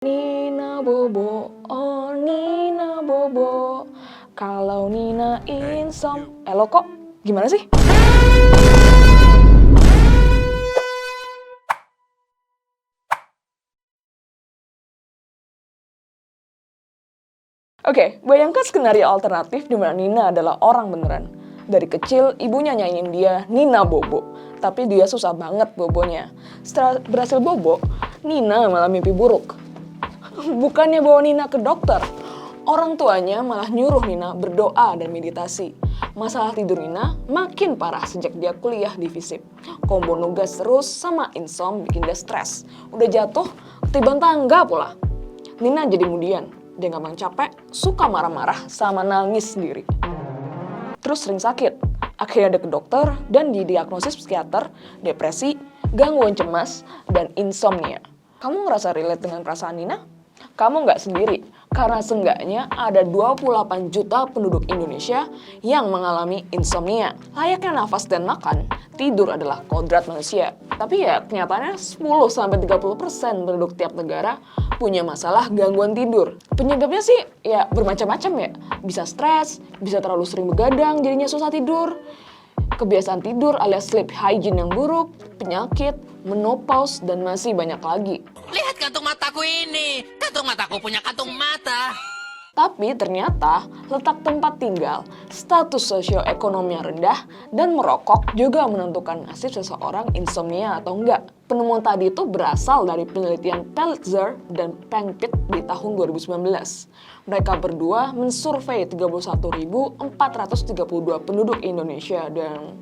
Nina Bobo, oh Nina Bobo. Kalau Nina insom, lo kok gimana sih? Oke, bayangkan skenario alternatif di mana Nina adalah orang beneran. Dari kecil, ibunya nyanyiin dia Nina Bobo. Tapi dia susah banget bobonya. Setelah berhasil bobo, Nina malah mimpi buruk. Bukannya bawa Nina ke dokter, orang tuanya malah nyuruh Nina berdoa dan meditasi. Masalah tidur Nina makin parah sejak dia kuliah di FISIP. Kombo nugas terus sama insom bikin dia stres. Udah jatuh, ketiban tangga pula. Nina jadi kemudian. Dia gampang capek, suka marah-marah, sama nangis sendiri. Terus sering sakit. Akhirnya ada ke dokter dan didiagnosis psikiater, depresi, gangguan cemas, dan insomnia. Kamu ngerasa relate dengan perasaan Nina? Kamu nggak sendiri, karena seenggaknya ada 28 juta penduduk Indonesia yang mengalami insomnia. Layaknya nafas dan makan, tidur adalah kodrat manusia. Tapi ya kenyataannya 10-30% penduduk tiap negara punya masalah gangguan tidur. Penyebabnya sih ya bermacam-macam ya. Bisa stres, bisa terlalu sering begadang jadinya susah tidur, kebiasaan tidur alias sleep hygiene yang buruk, penyakit, menopause, dan masih banyak lagi. Lihat kantung mataku ini. Kantung mataku punya kantung mata. Tapi ternyata letak tempat tinggal, status sosioekonomi yang rendah, dan merokok juga menentukan nasib seseorang insomnia atau enggak. Penemuan tadi itu berasal dari penelitian Peltzer dan Pengpit di tahun 2019. Mereka berdua mensurvei 31.432 penduduk Indonesia dan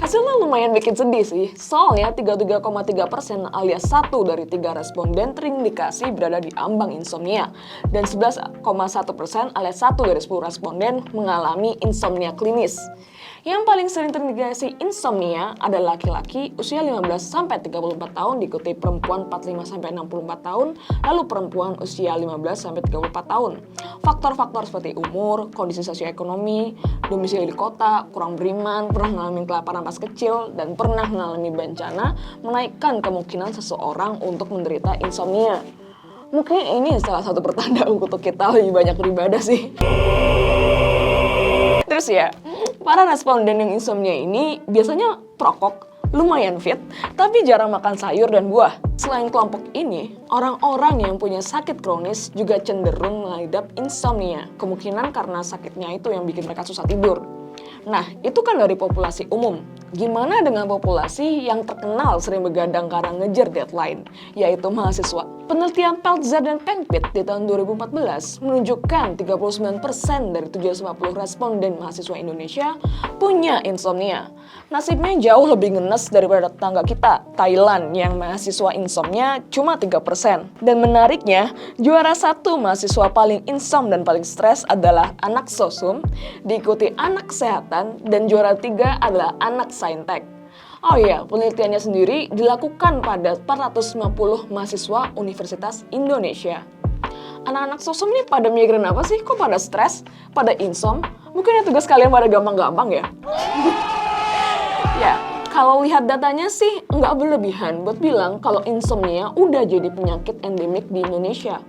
hasilnya lumayan bikin sedih sih. Soalnya 33,3% alias 1 dari 3 responden terindikasi berada di ambang insomnia dan 11,1% alias 1 dari 10 responden mengalami insomnia klinis. Yang paling sering terindikasi insomnia adalah laki-laki usia 15-34 tahun diikuti perempuan 45-64 tahun, lalu perempuan usia 15-34 tahun. Faktor-faktor seperti umur, kondisi sosioekonomi, domisili di kota, kurang beriman, pernah mengalami kelaparan pas kecil, dan pernah mengalami bencana menaikkan kemungkinan seseorang untuk menderita insomnia. Mungkin ini salah satu pertanda untuk kita lebih banyak beribadah sih. Terus ya, para responden yang insomnia ini biasanya perokok, lumayan fit, tapi jarang makan sayur dan buah. Selain kelompok ini, orang-orang yang punya sakit kronis juga cenderung mengidap insomnia. Kemungkinan karena sakitnya itu yang bikin mereka susah tidur. Nah, itu kan dari populasi umum. Gimana dengan populasi yang terkenal sering begadang karena ngejar deadline, yaitu mahasiswa? Penelitian Peltzer dan Pengpit di tahun 2014 menunjukkan 39% dari 750 responden mahasiswa Indonesia punya insomnia. Nasibnya jauh lebih ngenes daripada tetangga kita, Thailand, yang mahasiswa insomnia cuma 3%. Dan menariknya, juara satu mahasiswa paling insom dan paling stres adalah anak sosum, diikuti anak kesehatan, dan juara 3 adalah anak saintek. Oh iya, penelitiannya sendiri dilakukan pada 450 mahasiswa Universitas Indonesia. Anak-anak sosum nih pada migrain apa sih? Kok pada stres? Pada insom? Mungkin ya tugas kalian pada gampang-gampang ya? Ya, kalau lihat datanya sih nggak berlebihan buat bilang kalau insomnia udah jadi penyakit endemik di Indonesia.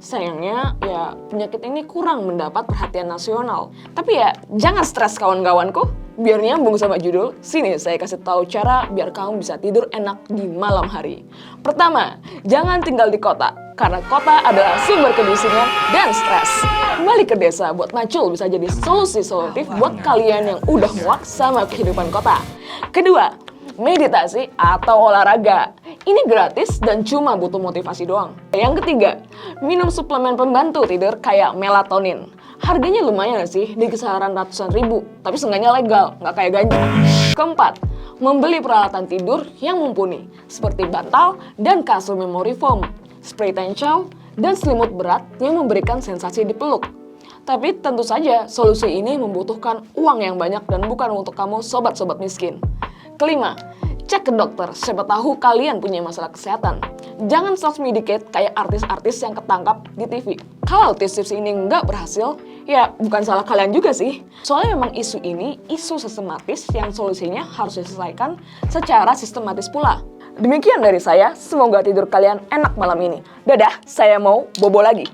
Sayangnya, ya penyakit ini kurang mendapat perhatian nasional. Tapi ya, jangan stres kawan-kawanku. Biar nyambung sama judul, sini saya kasih tahu cara biar kamu bisa tidur enak di malam hari. Pertama, jangan tinggal di kota, karena kota adalah sumber kebisingan dan stres. Kembali ke desa buat macul bisa jadi solusi solutif buat kalian yang udah muak sama kehidupan kota. Kedua, meditasi atau olahraga. Ini gratis dan cuma butuh motivasi doang. Yang ketiga, minum suplemen pembantu tidur kayak melatonin. Harganya lumayan sih, di kisaran ratusan ribu, tapi seenggaknya legal, nggak kayak ganja. Keempat, membeli peralatan tidur yang mumpuni, seperti bantal dan kasur memory foam, spray tension, dan selimut berat yang memberikan sensasi dipeluk. Tapi tentu saja, solusi ini membutuhkan uang yang banyak dan bukan untuk kamu sobat-sobat miskin. Kelima, cek ke dokter, siapa tahu kalian punya masalah kesehatan. Jangan self-medicate kayak artis-artis yang ketangkap di TV. Kalau tips-tips ini nggak berhasil, ya bukan salah kalian juga sih. Soalnya memang isu ini isu sistematis yang solusinya harus diselesaikan secara sistematis pula. Demikian dari saya, semoga tidur kalian enak malam ini. Dadah, saya mau bobo lagi.